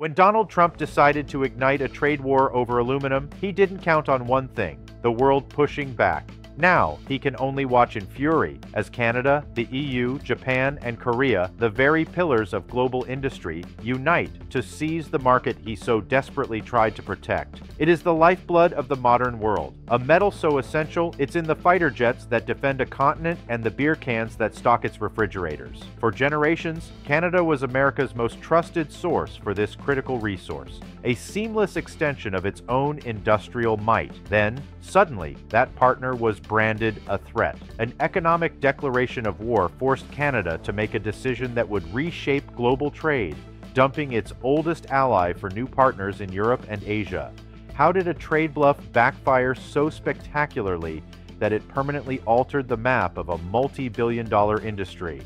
When Donald Trump decided to ignite a trade war over aluminum, he didn't count on one thing: the world pushing back. Now, he can only watch in fury as Canada, the EU, Japan, and Korea, the very pillars of global industry, unite to seize the market he so desperately tried to protect. It is the lifeblood of the modern world, a metal so essential it's in the fighter jets that defend a continent and the beer cans that stock its refrigerators. For generations, Canada was America's most trusted source for this critical resource, a seamless extension of its own industrial might. Then, suddenly, that partner was branded a threat. An economic declaration of war forced Canada to make a decision that would reshape global trade, dumping its oldest ally for new partners in Europe and Asia. How did a trade bluff backfire so spectacularly that it permanently altered the map of a multi-billion-dollar industry?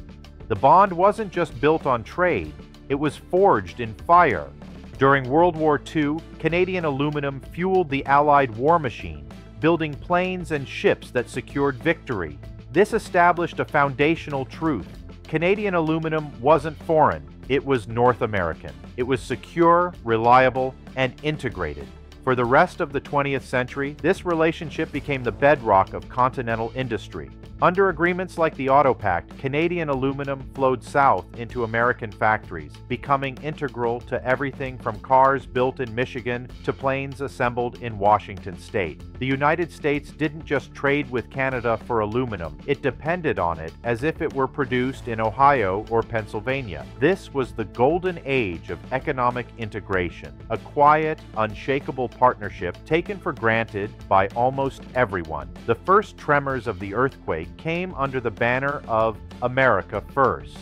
The bond wasn't just built on trade, it was forged in fire. During World War II, Canadian aluminum fueled the Allied war machine, building planes and ships that secured victory. This established a foundational truth: Canadian aluminum wasn't foreign, it was North American. It was secure, reliable, and integrated. For the rest of the 20th century, this relationship became the bedrock of continental industry. Under agreements like the Ottawa Pact, Canadian aluminum flowed south into American factories, becoming integral to everything from cars built in Michigan to planes assembled in Washington state. The United States didn't just trade with Canada for aluminum, it depended on it as if it were produced in Ohio or Pennsylvania. This was the golden age of economic integration, a quiet, unshakable partnership taken for granted by almost everyone. The first tremors of the earthquake came under the banner of America First.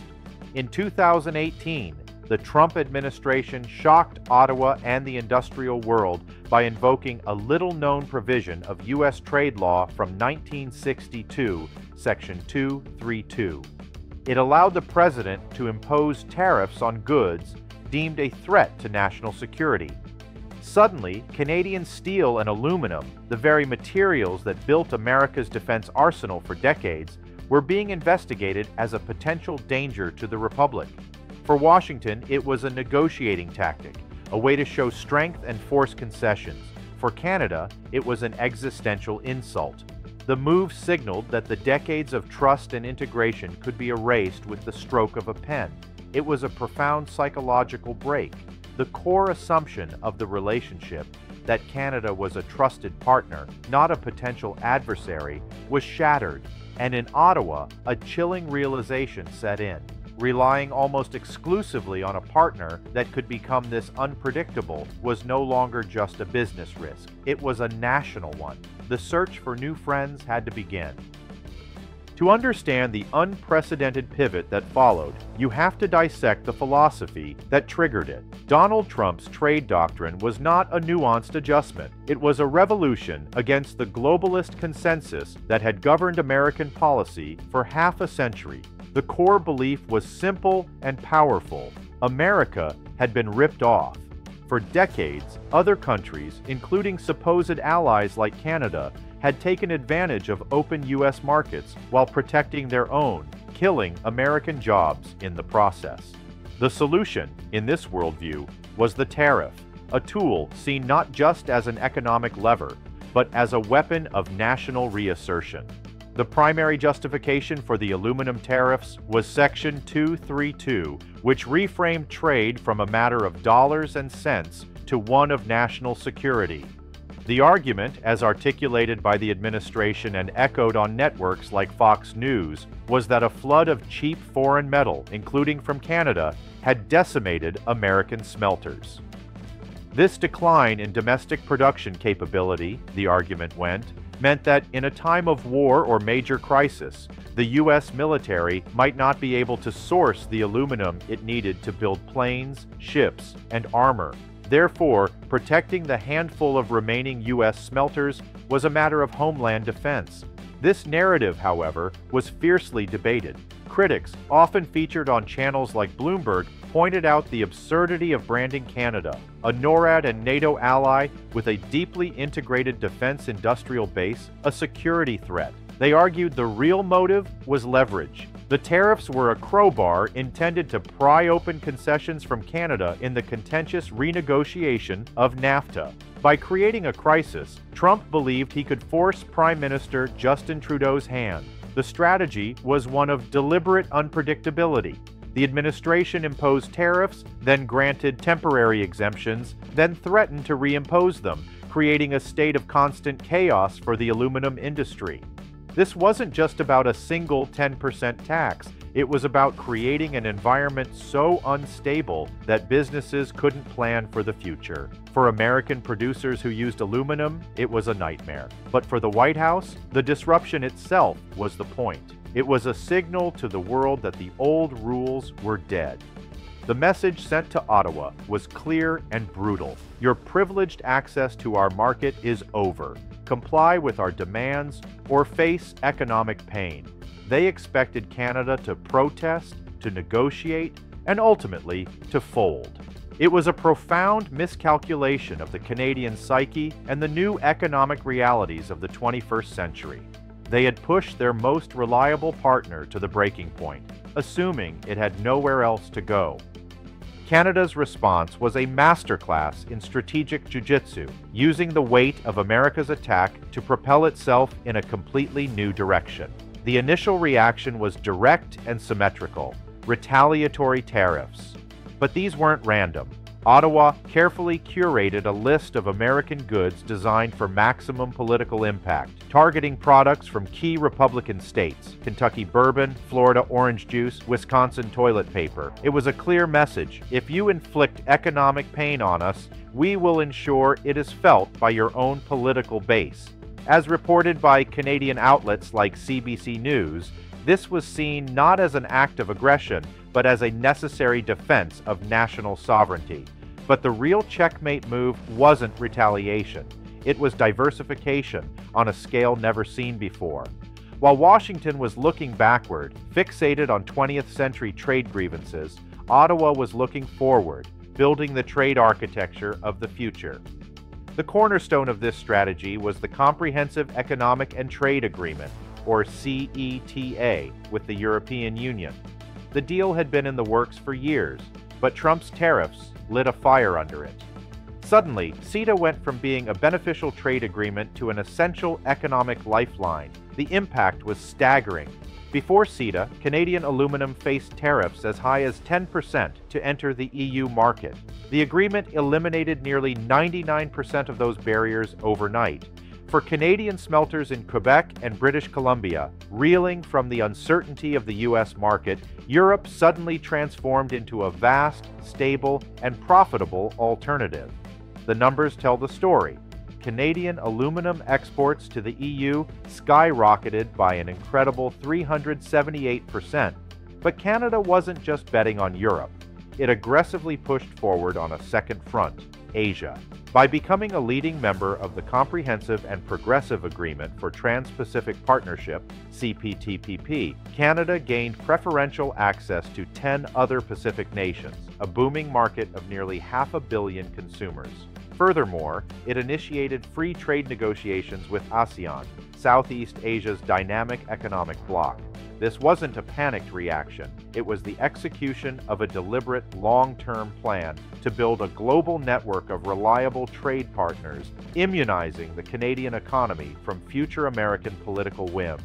In 2018, the Trump administration shocked Ottawa and the industrial world by invoking a little-known provision of U.S. trade law from 1962, Section 232. It allowed the president to impose tariffs on goods deemed a threat to national security. Suddenly, Canadian steel and aluminum, the very materials that built America's defense arsenal for decades, were being investigated as a potential danger to the Republic. For Washington, it was a negotiating tactic, a way to show strength and force concessions. For Canada, it was an existential insult. The move signaled that the decades of trust and integration could be erased with the stroke of a pen. It was a profound psychological break. The core assumption of the relationship, that Canada was a trusted partner, not a potential adversary, was shattered, and in Ottawa, a chilling realization set in. Relying almost exclusively on a partner that could become this unpredictable was no longer just a business risk. It was a national one. The search for new friends had to begin. To understand the unprecedented pivot that followed, you have to dissect the philosophy that triggered it. Donald Trump's trade doctrine was not a nuanced adjustment. It was a revolution against the globalist consensus that had governed American policy for half a century. The core belief was simple and powerful. America had been ripped off. For decades, other countries, including supposed allies like Canada, had taken advantage of open U.S. markets while protecting their own, killing American jobs in the process. The solution, in this worldview, was the tariff, a tool seen not just as an economic lever, but as a weapon of national reassertion. The primary justification for the aluminum tariffs was Section 232, which reframed trade from a matter of dollars and cents to one of national security. The argument, as articulated by the administration and echoed on networks like Fox News, was that a flood of cheap foreign metal, including from Canada, had decimated American smelters. This decline in domestic production capability, the argument went, meant that in a time of war or major crisis, the U.S. military might not be able to source the aluminum it needed to build planes, ships, and armor. Therefore, protecting the handful of remaining U.S. smelters was a matter of homeland defense. This narrative, however, was fiercely debated. Critics, often featured on channels like Bloomberg, pointed out the absurdity of branding Canada, a NORAD and NATO ally with a deeply integrated defense industrial base, a security threat. They argued the real motive was leverage. The tariffs were a crowbar intended to pry open concessions from Canada in the contentious renegotiation of NAFTA. By creating a crisis, Trump believed he could force Prime Minister Justin Trudeau's hand. The strategy was one of deliberate unpredictability. The administration imposed tariffs, then granted temporary exemptions, then threatened to reimpose them, creating a state of constant chaos for the aluminum industry. This wasn't just about a single 10% tax. It was about creating an environment so unstable that businesses couldn't plan for the future. For American producers who used aluminum, it was a nightmare. But for the White House, the disruption itself was the point. It was a signal to the world that the old rules were dead. The message sent to Ottawa was clear and brutal. Your privileged access to our market is over. Comply with our demands or face economic pain. They expected Canada to protest, to negotiate, and ultimately to fold. It was a profound miscalculation of the Canadian psyche and the new economic realities of the 21st century. They had pushed their most reliable partner to the breaking point, assuming it had nowhere else to go. Canada's response was a masterclass in strategic jiu-jitsu, using the weight of America's attack to propel itself in a completely new direction. The initial reaction was direct and symmetrical, retaliatory tariffs. But these weren't random. Ottawa carefully curated a list of American goods designed for maximum political impact, targeting products from key Republican states: Kentucky bourbon, Florida orange juice, Wisconsin toilet paper. It was a clear message: if you inflict economic pain on us, we will ensure it is felt by your own political base. As reported by Canadian outlets like CBC News, this was seen not as an act of aggression, but as a necessary defense of national sovereignty. But the real checkmate move wasn't retaliation. It was diversification on a scale never seen before. While Washington was looking backward, fixated on 20th century trade grievances, Ottawa was looking forward, building the trade architecture of the future. The cornerstone of this strategy was the Comprehensive Economic and Trade Agreement, or CETA, with the European Union. The deal had been in the works for years, but Trump's tariffs lit a fire under it. Suddenly, CETA went from being a beneficial trade agreement to an essential economic lifeline. The impact was staggering. Before CETA, Canadian aluminum faced tariffs as high as 10% to enter the EU market. The agreement eliminated nearly 99% of those barriers overnight. For Canadian smelters in Quebec and British Columbia, reeling from the uncertainty of the U.S. market, Europe suddenly transformed into a vast, stable, and profitable alternative. The numbers tell the story. Canadian aluminum exports to the EU skyrocketed by an incredible 378%. But Canada wasn't just betting on Europe. It aggressively pushed forward on a second front: Asia. By becoming a leading member of the Comprehensive and Progressive Agreement for Trans-Pacific Partnership, CPTPP, Canada gained preferential access to 10 other Pacific nations, a booming market of nearly 500 million consumers. Furthermore, it initiated free trade negotiations with ASEAN, Southeast Asia's dynamic economic bloc. This wasn't a panicked reaction. It was the execution of a deliberate, long-term plan to build a global network of reliable trade partners, immunizing the Canadian economy from future American political whims.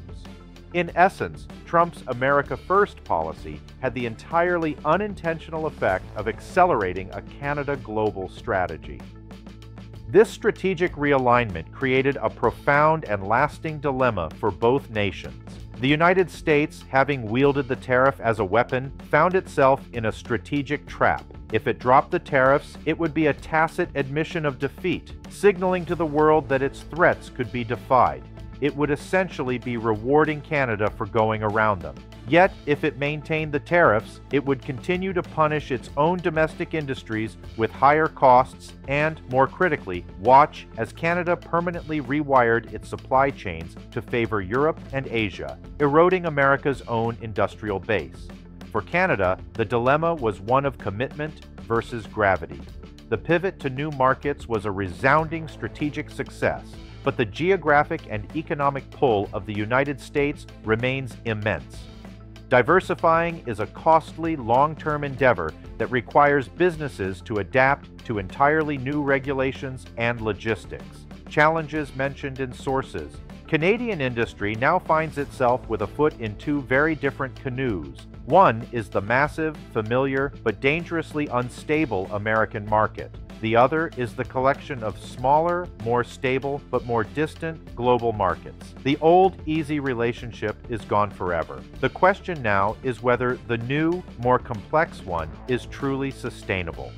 In essence, Trump's America First policy had the entirely unintentional effect of accelerating a Canada global strategy. This strategic realignment created a profound and lasting dilemma for both nations. The United States, having wielded the tariff as a weapon, found itself in a strategic trap. If it dropped the tariffs, it would be a tacit admission of defeat, signaling to the world that its threats could be defied. It would essentially be rewarding Canada for going around them. Yet, if it maintained the tariffs, it would continue to punish its own domestic industries with higher costs and, more critically, watch as Canada permanently rewired its supply chains to favor Europe and Asia, eroding America's own industrial base. For Canada, the dilemma was one of commitment versus gravity. The pivot to new markets was a resounding strategic success, but the geographic and economic pull of the United States remains immense. Diversifying is a costly, long-term endeavor that requires businesses to adapt to entirely new regulations and logistics. Challenges mentioned in sources. Canadian industry now finds itself with a foot in two very different canoes. One is the massive, familiar, but dangerously unstable American market. The other is the collection of smaller, more stable, but more distant global markets. The old, easy relationship is gone forever. The question now is whether the new, more complex one is truly sustainable.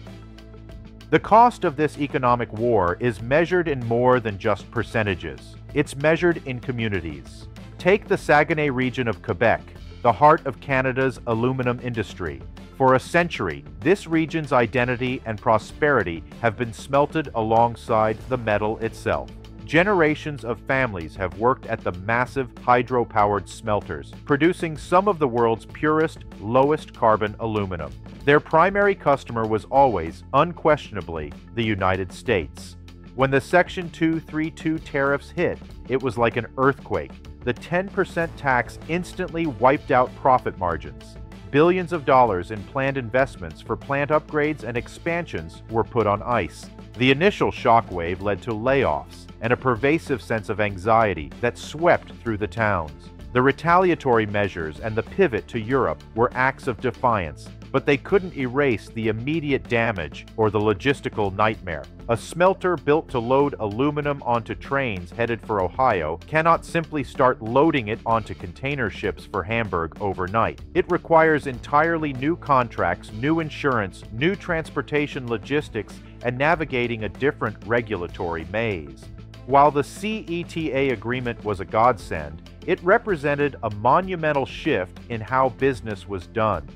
The cost of this economic war is measured in more than just percentages. It's measured in communities. Take the Saguenay region of Quebec, the heart of Canada's aluminum industry. For a century, this region's identity and prosperity have been smelted alongside the metal itself. Generations of families have worked at the massive hydro-powered smelters, producing some of the world's purest, lowest carbon aluminum. Their primary customer was always, unquestionably, the United States. When the Section 232 tariffs hit, it was like an earthquake. The 10% tax instantly wiped out profit margins. Billions of dollars in planned investments for plant upgrades and expansions were put on ice. The initial shockwave led to layoffs and a pervasive sense of anxiety that swept through the towns. The retaliatory measures and the pivot to Europe were acts of defiance, but they couldn't erase the immediate damage or the logistical nightmare. A smelter built to load aluminum onto trains headed for Ohio cannot simply start loading it onto container ships for Hamburg overnight. It requires entirely new contracts, new insurance, new transportation logistics, and navigating a different regulatory maze. While the CETA agreement was a godsend, it represented a monumental shift in how business was done.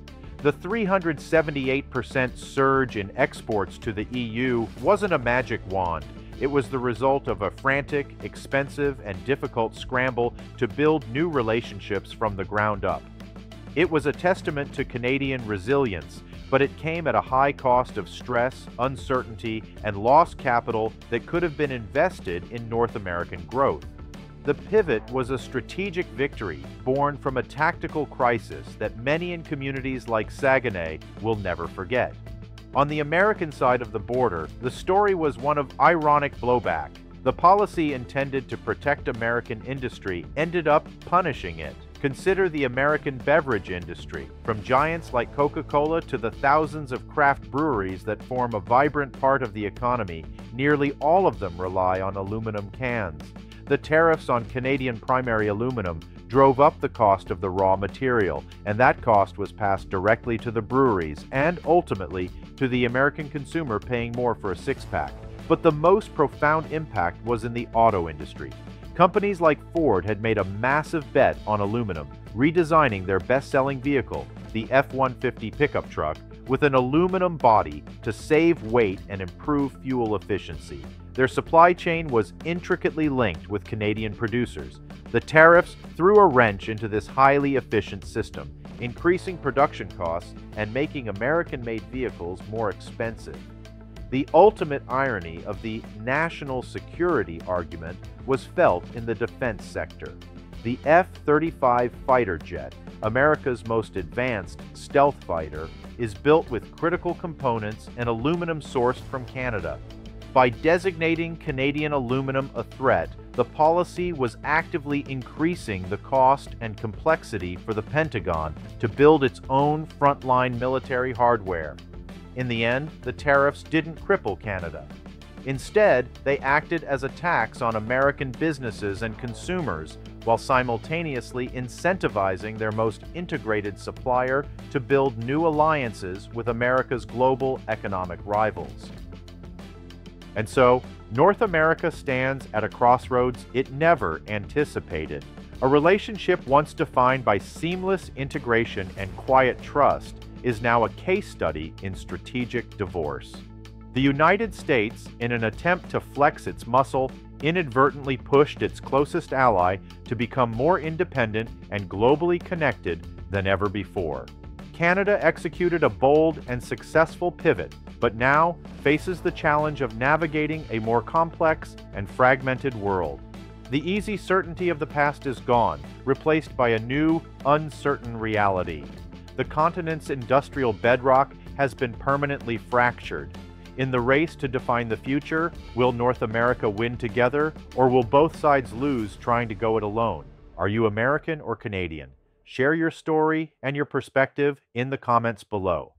The 378% surge in exports to the EU wasn't a magic wand. It was the result of a frantic, expensive, and difficult scramble to build new relationships from the ground up. It was a testament to Canadian resilience, but it came at a high cost of stress, uncertainty, and lost capital that could have been invested in North American growth. The pivot was a strategic victory born from a tactical crisis that many in communities like Saguenay will never forget. On the American side of the border, the story was one of ironic blowback. The policy intended to protect American industry ended up punishing it. Consider the American beverage industry. From giants like Coca-Cola to the thousands of craft breweries that form a vibrant part of the economy, nearly all of them rely on aluminum cans. The tariffs on Canadian primary aluminum drove up the cost of the raw material, and that cost was passed directly to the breweries and, ultimately, to the American consumer paying more for a six-pack. But the most profound impact was in the auto industry. Companies like Ford had made a massive bet on aluminum, redesigning their best-selling vehicle, the F-150 pickup truck, with an aluminum body to save weight and improve fuel efficiency. Their supply chain was intricately linked with Canadian producers. The tariffs threw a wrench into this highly efficient system, increasing production costs and making American-made vehicles more expensive. The ultimate irony of the national security argument was felt in the defense sector. The F-35 fighter jet, America's most advanced stealth fighter, is built with critical components and aluminum sourced from Canada. By designating Canadian aluminum a threat, the policy was actively increasing the cost and complexity for the Pentagon to build its own frontline military hardware. In the end, the tariffs didn't cripple Canada. Instead, they acted as a tax on American businesses and consumers, while simultaneously incentivizing their most integrated supplier to build new alliances with America's global economic rivals. And so, North America stands at a crossroads it never anticipated. A relationship once defined by seamless integration and quiet trust is now a case study in strategic divorce. The United States, in an attempt to flex its muscle, inadvertently pushed its closest ally to become more independent and globally connected than ever before. Canada executed a bold and successful pivot, but now faces the challenge of navigating a more complex and fragmented world. The easy certainty of the past is gone, replaced by a new, uncertain reality. The continent's industrial bedrock has been permanently fractured. In the race to define the future, will North America win together, or will both sides lose trying to go it alone? Are you American or Canadian? Share your story and your perspective in the comments below.